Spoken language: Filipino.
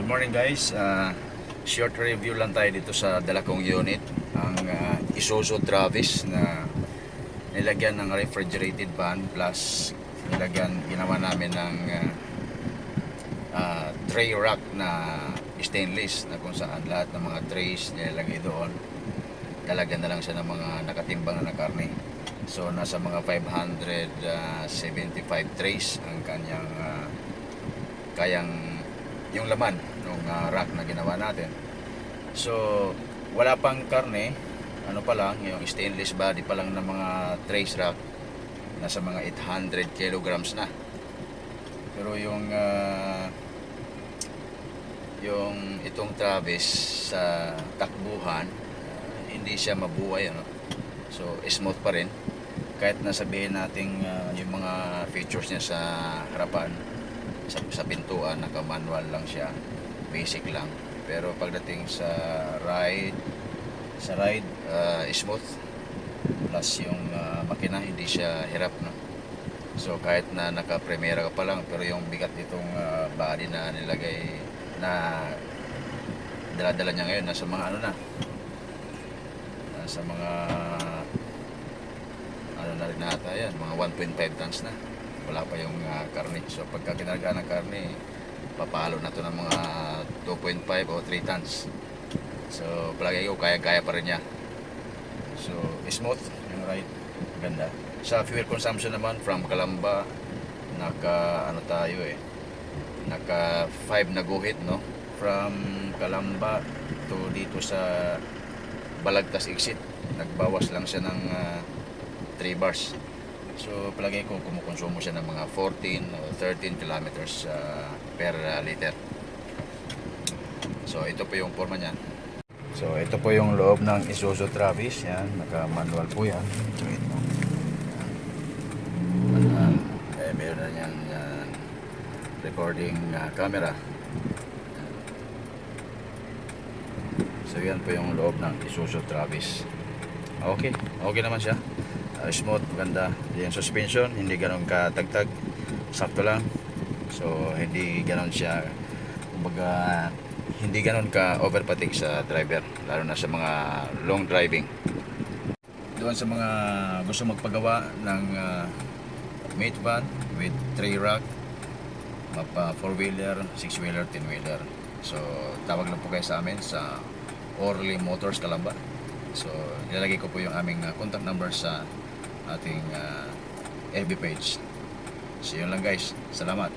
Good morning guys. Short review lang tayo dito sa dala kong unit, ang Isuzu Travis na nilagyan ng refrigerated van plus ginawa namin ng tray rack na stainless na kung saan lahat ng mga trays nilalagay doon. Lalagyan na lang siya ng mga nakatimbang na karne. So nasa mga 575 trays ang kanyang kayang yung laman ng rack na ginawa natin. So wala pang karne, ano pa lang, yung stainless body pa lang ng mga trays rack nasa mga 800 kilograms na. Pero yung itong Travis sa takbuhan, hindi siya mabuhay, ano? So smooth pa rin kahit nasabihin natin yung mga features niya sa harapan, sa pintuan naka-manual lang siya, basic lang. Pero pagdating sa ride smooth, plus yung makina hindi siya hirap, no? So kahit na naka-Primera ka pa lang, pero yung bigat nitong body na nilagay na dala-dala niya ngayon, nasa mga nasa mga na rin nata yan, mga 1.5 tons na. Wala pa yung karne. So pagka kinargaan ng karne, papalo na to ng mga 2.5 o 3 tons. So palagi ko kaya-kaya pa rin niya. So smooth yung ride, ganda. Sa fuel consumption naman, from Calamba naka naka 5 na guhit, no? From Calamba to dito sa Balagtas exit, nagbawas lang siya ng 3 bars. So palagi ko kumukonsumo siya ng mga 14 o 13 kilometers per liter. So ito po yung forma niya. So ito po yung loob ng Isuzu Travis. Yan, naka-manual po yan. So ito. Meron na yan recording camera. So yan po yung loob ng Isuzu Travis. Okay naman siya. Smooth, maganda. Yung suspension hindi ganoon katagtag, sakto lang. So hindi ganoon siya, kumbaga hindi ganoon ka overfatigue sa driver, lalo na sa mga long driving. Doon sa mga gusto magpagawa ng mate van with tray rack, mapa 4-wheeler, 6-wheeler, 10-wheeler. So tawag lang po kayo sa amin sa Orly Motors Calamba. So nilalagay ko po yung aming contact number sa ating FB page. So yun lang guys, salamat.